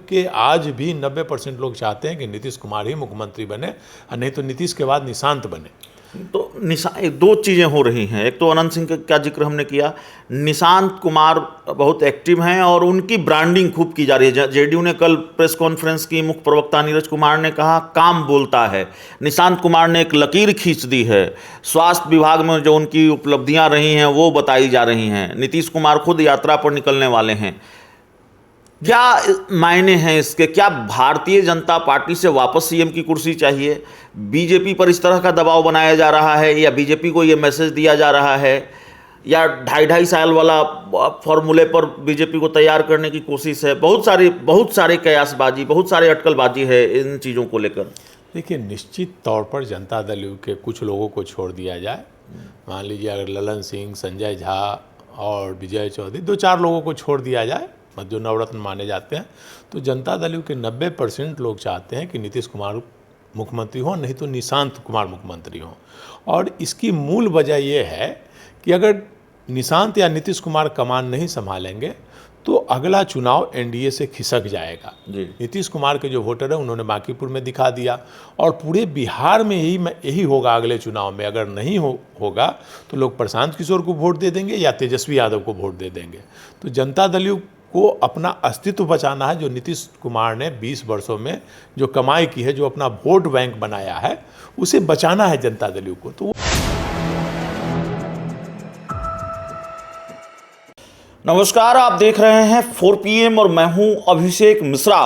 के आज भी 90% लोग चाहते हैं कि नीतीश कुमार ही मुख्यमंत्री बने, और नहीं तो नीतीश के बाद निशांत बने। तो दो चीज़ें हो रही हैं। एक तो अनंत सिंह का क्या जिक्र हमने किया, निशांत कुमार बहुत एक्टिव हैं और उनकी ब्रांडिंग खूब की जा रही है। जेडीयू ने कल प्रेस कॉन्फ्रेंस की, मुख्य प्रवक्ता नीरज कुमार ने कहा काम बोलता है। निशांत कुमार ने एक लकीर खींच दी है, स्वास्थ्य विभाग में जो उनकी उपलब्धियां रही हैं वो बताई जा रही हैं। नीतीश कुमार खुद यात्रा पर निकलने वाले हैं। क्या मायने हैं इसके? क्या भारतीय जनता पार्टी से वापस सीएम की कुर्सी चाहिए? बीजेपी पर इस तरह का दबाव बनाया जा रहा है, या बीजेपी को यह मैसेज दिया जा रहा है, या 2.5 साल वाला फॉर्मूले पर बीजेपी को तैयार करने की कोशिश है? बहुत सारे कयासबाजी, बहुत सारे अटकलबाजी है इन चीज़ों को लेकर। देखिए, निश्चित तौर पर जनता दल यू के कुछ लोगों को छोड़ दिया जाए, मान लीजिए अगर ललन सिंह, संजय झा और विजय चौधरी, 2-4 लोगों को छोड़ दिया जाए, जो नवरत्न माने जाते हैं, तो जनता दल यू के 90% लोग चाहते हैं कि नीतीश कुमार मुख्यमंत्री हो, नहीं तो निशांत कुमार मुख्यमंत्री हो। और इसकी मूल वजह यह है कि अगर निशांत या नीतीश कुमार कमान नहीं संभालेंगे तो अगला चुनाव एनडीए से खिसक जाएगा। नीतीश कुमार के जो वोटर हैं उन्होंने बांकीपुर में दिखा दिया, और पूरे बिहार में यही होगा अगले चुनाव में। अगर नहीं होगा तो लोग प्रशांत किशोर को वोट दे देंगे या तेजस्वी यादव को वोट दे देंगे। तो जनता दल यू को अपना अस्तित्व बचाना है। जो नीतीश कुमार ने 20 वर्षों में जो कमाई की है, जो अपना वोट बैंक बनाया है, उसे बचाना है जनता दल यू को। तो नमस्कार, आप देख रहे हैं 4 PM और मैं हूं अभिषेक मिश्रा।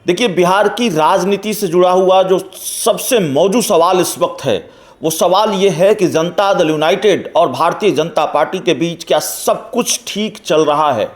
देखिए, बिहार की राजनीति से जुड़ा हुआ जो सबसे मौजूद सवाल इस वक्त है, वो सवाल ये है कि जनता दल यूनाइटेड और भारतीय जनता पार्टी के बीच क्या सब कुछ ठीक चल रहा है?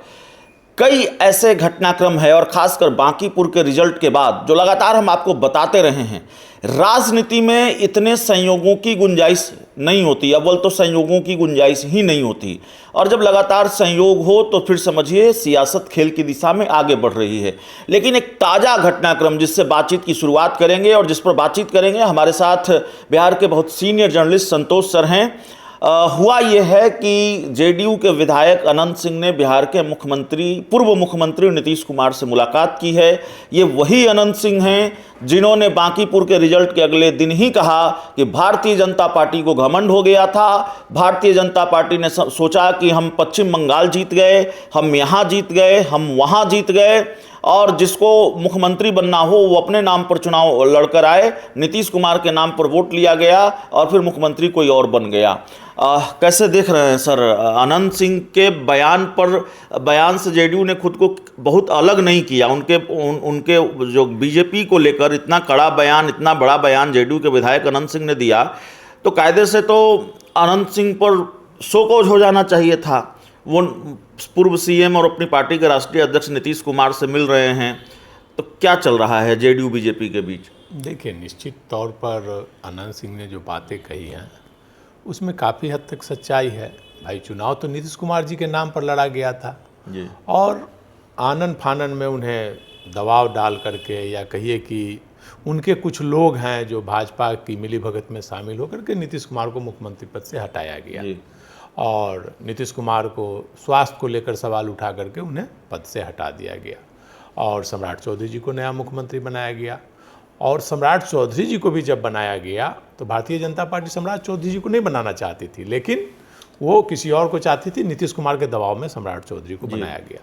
कई ऐसे घटनाक्रम है, और खासकर बांकीपुर के रिजल्ट के बाद जो लगातार हम आपको बताते रहे हैं, राजनीति में इतने संयोगों की गुंजाइश नहीं होती। अव्वल तो संयोगों की गुंजाइश ही नहीं होती, और जब लगातार संयोग हो तो फिर समझिए सियासत खेल की दिशा में आगे बढ़ रही है। लेकिन एक ताज़ा घटनाक्रम जिससे बातचीत की शुरुआत करेंगे और जिस पर बातचीत करेंगे, हमारे साथ बिहार के बहुत सीनियर जर्नलिस्ट संतोष सर हैं। हुआ यह है कि जेडीयू के विधायक अनंत सिंह ने बिहार के पूर्व मुख्यमंत्री नीतीश कुमार से मुलाकात की है। ये वही अनंत सिंह हैं जिन्होंने बांकीपुर के रिजल्ट के अगले दिन ही कहा कि भारतीय जनता पार्टी को घमंड हो गया था। भारतीय जनता पार्टी ने सोचा कि हम पश्चिम बंगाल जीत गए, हम यहाँ जीत गए, हम वहाँ जीत गए, और जिसको मुख्यमंत्री बनना हो वो अपने नाम पर चुनाव लड़कर आए। नीतीश कुमार के नाम पर वोट लिया गया और फिर मुख्यमंत्री कोई और बन गया। कैसे देख रहे हैं सर, अनंत सिंह के बयान से जेडीयू ने खुद को बहुत अलग नहीं किया। उनके जो बीजेपी को लेकर इतना कड़ा बयान, इतना बड़ा बयान जेडीयू के विधायक अनंत सिंह ने दिया, तो कायदे से तो अनंत सिंह पर शोकॉज हो जाना चाहिए था। वो पूर्व सीएम और अपनी पार्टी के राष्ट्रीय अध्यक्ष नीतीश कुमार से मिल रहे हैं, तो क्या चल रहा है जेडीयू बीजेपी के बीच? देखिए, निश्चित तौर पर अनंत सिंह ने जो बातें कही हैं उसमें काफ़ी हद तक सच्चाई है। भाई, चुनाव तो नीतीश कुमार जी के नाम पर लड़ा गया था जी, और आनन फानन में उन्हें दबाव डाल करके, या कहिए कि उनके कुछ लोग हैं जो भाजपा की मिलीभगत में शामिल होकर के नीतीश कुमार को मुख्यमंत्री पद से हटाया गया जी। और नीतीश कुमार को स्वास्थ्य को लेकर सवाल उठा करके उन्हें पद से हटा दिया गया, और सम्राट चौधरी जी को नया मुख्यमंत्री बनाया गया। और सम्राट चौधरी जी को भी जब बनाया गया तो भारतीय जनता पार्टी सम्राट चौधरी जी को नहीं बनाना चाहती थी, लेकिन वो किसी और को चाहती थी। नीतीश कुमार के दबाव में सम्राट चौधरी को बनाया गया।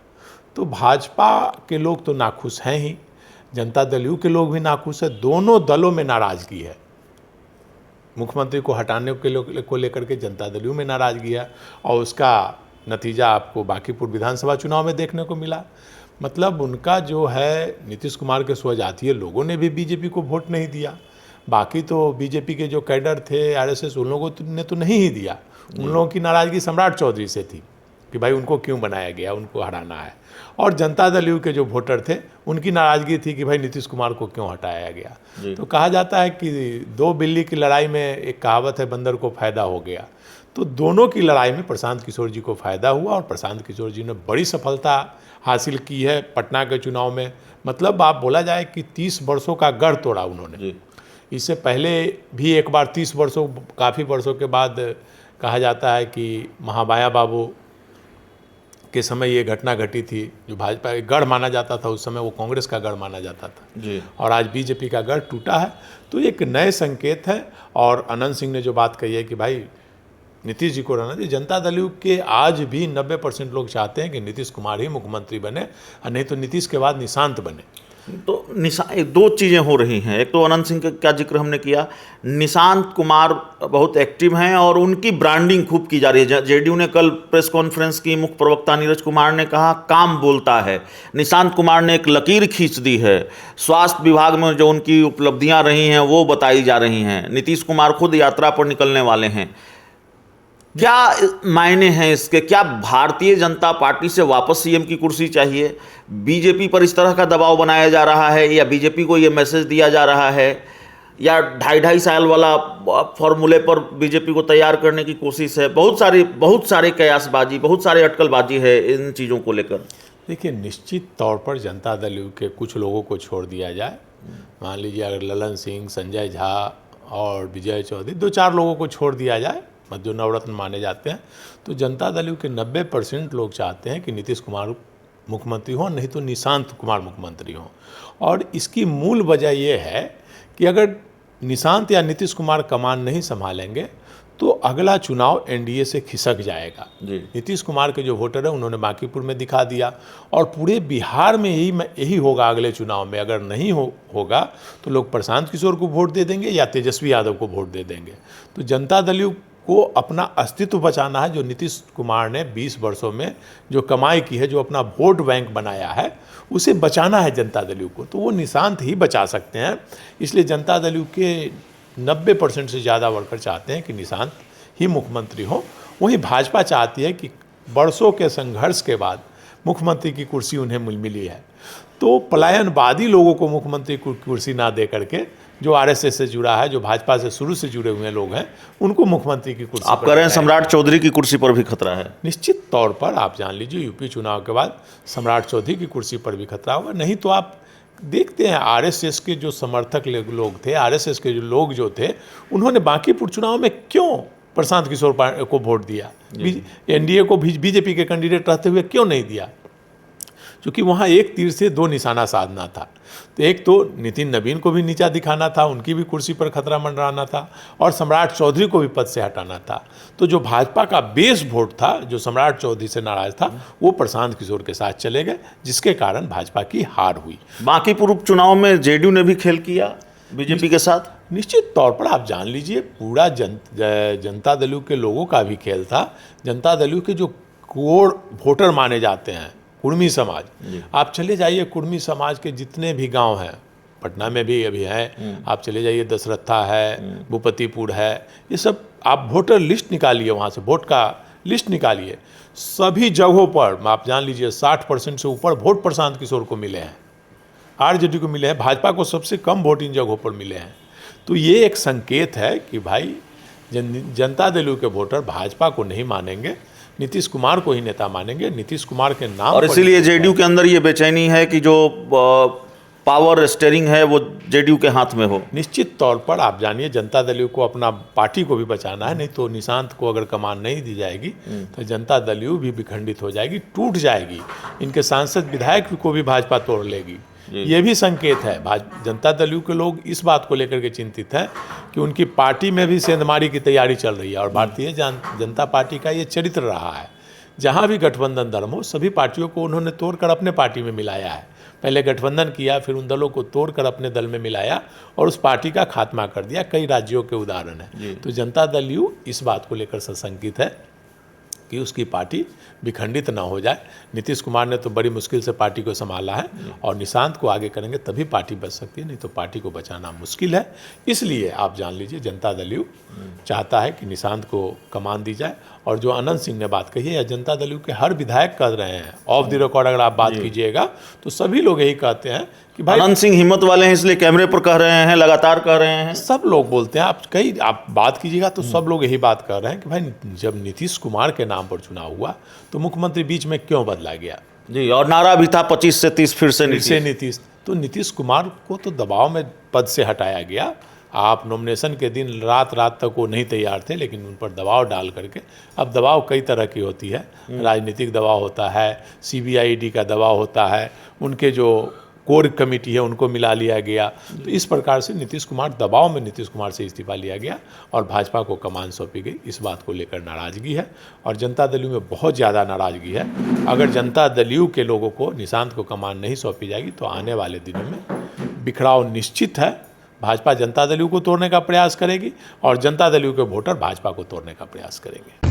तो भाजपा के लोग तो नाखुश हैं ही, जनता दल यू के लोग भी नाखुश है। दोनों दलों में नाराजगी है। मुख्यमंत्री को हटाने को लेकर के जनता दल यू में नाराजगी है, और उसका नतीजा आपको बांकीपुर विधानसभा चुनाव में देखने को मिला। मतलब उनका जो है, नीतीश कुमार के स्वजातीय लोगों ने भी बीजेपी को वोट नहीं दिया। बाकी तो बीजेपी के जो कैडर थे, आरएसएस, उन लोगों ने तो नहीं ही दिया। उन लोगों की नाराज़गी सम्राट चौधरी से थी कि भाई उनको क्यों बनाया गया, उनको हटाना है। और जनता दल यू के जो वोटर थे उनकी नाराज़गी थी कि भाई नीतीश कुमार को क्यों हटाया गया। तो कहा जाता है कि 2 बिल्ली की लड़ाई में एक कहावत है, बंदर को फ़ायदा हो गया। तो दोनों की लड़ाई में प्रशांत किशोर जी को फ़ायदा हुआ, और प्रशांत किशोर जी ने बड़ी सफलता हासिल की है पटना के चुनाव में। मतलब आप बोला जाए कि 30 वर्षों का गढ़ तोड़ा उन्होंने। इससे पहले भी एक बार काफ़ी वर्षों के बाद कहा जाता है कि महामाया बाबू के समय ये घटना घटी थी, जो भाजपा का गढ़ माना जाता था उस समय, वो कांग्रेस का गढ़ माना जाता था जी। और आज बीजेपी का गढ़ टूटा है। तो एक नए संकेत है। और अनंत सिंह ने जो बात कही है कि भाई नीतीश जी को रहना चाहिए, जनता दल के आज भी 90% लोग चाहते हैं कि नीतीश कुमार ही मुख्यमंत्री बने और नहीं तो नीतीश के बाद निशांत बने। तो दो चीज़ें हो रही हैं। एक तो अनंत सिंह का जिक्र हमने किया, निशांत कुमार बहुत एक्टिव हैं और उनकी ब्रांडिंग खूब की जा रही है। जेडीयू ने कल प्रेस कॉन्फ्रेंस की, मुख्य प्रवक्ता नीरज कुमार ने कहा काम बोलता है। निशांत कुमार ने एक लकीर खींच दी है, स्वास्थ्य विभाग में जो उनकी उपलब्धियां रही हैं वो बताई जा रही हैं। नीतीश कुमार खुद यात्रा पर निकलने वाले हैं। क्या मायने हैं इसके? क्या भारतीय जनता पार्टी से वापस सीएम की कुर्सी चाहिए? बीजेपी पर इस तरह का दबाव बनाया जा रहा है या बीजेपी को ये मैसेज दिया जा रहा है या 2.5 साल वाला फॉर्मूले पर बीजेपी को तैयार करने की कोशिश है? बहुत सारे कयासबाजी, बहुत सारे अटकलबाजी है इन चीज़ों को लेकर। देखिए, निश्चित तौर पर जनता दल के कुछ लोगों को छोड़ दिया जाए, मान लीजिए अगर ललन सिंह, संजय झा और विजय चौधरी, 2-4 लोगों को छोड़ दिया जाए जो नवरत्न माने जाते हैं, तो जनता दल के 90% लोग चाहते हैं कि नीतीश कुमार मुख्यमंत्री हो, नहीं तो निशांत कुमार मुख्यमंत्री हो। और इसकी मूल वजह यह है कि अगर निशांत या नीतीश कुमार कमान नहीं संभालेंगे तो अगला चुनाव एनडीए से खिसक जाएगा। नीतीश कुमार के जो वोटर है उन्होंने बांकीपुर में दिखा दिया और पूरे बिहार में यही होगा अगले चुनाव में। अगर नहीं होगा तो लोग प्रशांत किशोर को वोट दे देंगे या तेजस्वी यादव को वोट दे देंगे। तो जनता दल को अपना अस्तित्व बचाना है। जो नीतीश कुमार ने 20 वर्षों में जो कमाई की है, जो अपना वोट बैंक बनाया है, उसे बचाना है जनता दल को। तो वो निशांत ही बचा सकते हैं। इसलिए जनता दल के 90% से ज़्यादा वर्कर चाहते हैं कि निशांत ही मुख्यमंत्री हो। वहीं भाजपा चाहती है कि बरसों के संघर्ष के बाद मुख्यमंत्री की कुर्सी उन्हें मिली है, तो पलायनवादी लोगों को मुख्यमंत्री की कुर्सी ना दे करके जो आरएसएस से जुड़ा है, जो भाजपा से शुरू से जुड़े हुए लोग हैं, उनको मुख्यमंत्री की कुर्सी। आप कह रहे हैं सम्राट चौधरी की कुर्सी पर भी खतरा है? निश्चित तौर पर आप जान लीजिए यूपी चुनाव के बाद सम्राट चौधरी की कुर्सी पर भी खतरा होगा। नहीं तो आप देखते हैं आरएसएस के जो समर्थक लोग थे, आरएसएस के जो लोग जो थे, उन्होंने बांकीपुर चुनाव में क्यों प्रशांत किशोर को वोट दिया? एनडीए को बीजेपी के कैंडिडेट रहते हुए क्यों नहीं दिया? क्योंकि वहाँ एक तीर से 2 निशाना साधना था। तो एक तो नितिन नवीन को भी नीचा दिखाना था, उनकी भी कुर्सी पर खतरा मंडराना था, और सम्राट चौधरी को भी पद से हटाना था। तो जो भाजपा का बेस वोट था, जो सम्राट चौधरी से नाराज था, वो प्रशांत किशोर के साथ चले गए, जिसके कारण भाजपा की हार हुई। बांकीपुर उपचुनाव में जेडीयू ने भी खेल किया बीजेपी के साथ। निश्चित तौर पर आप जान लीजिए पूरा जनता दल के लोगों का भी खेल था। जनता दल के जो कोर वोटर माने जाते हैं, कुर्मी समाज, आप चले जाइए कुर्मी समाज के जितने भी गांव हैं, पटना में भी अभी हैं, आप चले जाइए दशरथा है, भूपतिपुर है, ये सब आप वोटर लिस्ट निकालिए, वहाँ से वोट का लिस्ट निकालिए, सभी जगहों पर आप जान लीजिए 60% से ऊपर वोट प्रशांत किशोर को मिले हैं, आरजेडी को मिले हैं, भाजपा को सबसे कम वोट इन जगहों पर मिले हैं। तो ये एक संकेत है कि भाई जनता दल के वोटर भाजपा को नहीं मानेंगे, नीतीश कुमार को ही नेता मानेंगे, नीतीश कुमार के नाम। और इसीलिए जेडीयू के अंदर ये बेचैनी है कि जो पावर स्टीयरिंग है वो जेडीयू के हाथ में हो। निश्चित तौर पर आप जानिए जनता दल को अपना पार्टी को भी बचाना है, नहीं तो निशांत को अगर कमान नहीं दी जाएगी तो जनता दल भी विखंडित हो जाएगी, टूट जाएगी। इनके सांसद विधायक को भी भाजपा तोड़ लेगी। ये भी संकेत है। जनता दल के लोग इस बात को लेकर के चिंतित हैं कि उनकी पार्टी में भी सेंधमारी की तैयारी चल रही है। और भारतीय जनता पार्टी का ये चरित्र रहा है, जहाँ भी गठबंधन दल हो सभी पार्टियों को उन्होंने तोड़कर अपने पार्टी में मिलाया है। पहले गठबंधन किया, फिर उन दलों को तोड़कर अपने दल में मिलाया और उस पार्टी का खात्मा कर दिया। कई राज्यों के उदाहरण है। तो जनता दल इस बात को लेकर सशंकित है कि उसकी पार्टी विखंडित ना हो जाए। नीतीश कुमार ने तो बड़ी मुश्किल से पार्टी को संभाला है और निशांत को आगे करेंगे तभी पार्टी बच सकती है, नहीं तो पार्टी को बचाना मुश्किल है। इसलिए आप जान लीजिए जनता दल चाहता है कि निशांत को कमान दी जाए। और जो अनंत सिंह ने बात कही है, जनता दल के हर विधायक कर रहे हैं, ऑफ द रिकॉर्ड अगर आप बात कीजिएगा तो सभी लोग यही कहते हैं कि भाई अनंत सिंह हिम्मत वाले हैं, इसलिए कैमरे पर कह रहे हैं, लगातार कह रहे हैं। सब लोग बोलते हैं, आप बात कीजिएगा तो सब लोग यही बात कर रहे हैं कि भाई जब नीतीश कुमार के नाम पर चुनाव हुआ तो मुख्यमंत्री बीच में क्यों बदला गया जी। और नारा भी था 25 से 30 फिर से नीतीश। तो नीतीश कुमार को तो दबाव में पद से हटाया गया, आप नॉमिनेशन के दिन रात तक वो नहीं तैयार थे, लेकिन उन पर दबाव डाल करके, अब दबाव कई तरह की होती है, राजनीतिक दबाव होता है, CBI ईडी का दबाव होता है, उनके जो कोर कमेटी है उनको मिला लिया गया। तो इस प्रकार से नीतीश कुमार दबाव में नीतीश कुमार से इस्तीफा लिया गया और भाजपा को कमान सौंपी गई। इस बात को लेकर नाराज़गी है और जनता दल में बहुत ज़्यादा नाराज़गी है। अगर जनता दल के लोगों को, निशांत को कमान नहीं सौंपी जाएगी तो आने वाले दिनों में बिखराव निश्चित है। भाजपा जनता दल को तोड़ने का प्रयास करेगी और जनता दल के वोटर भाजपा को तोड़ने का प्रयास करेंगे।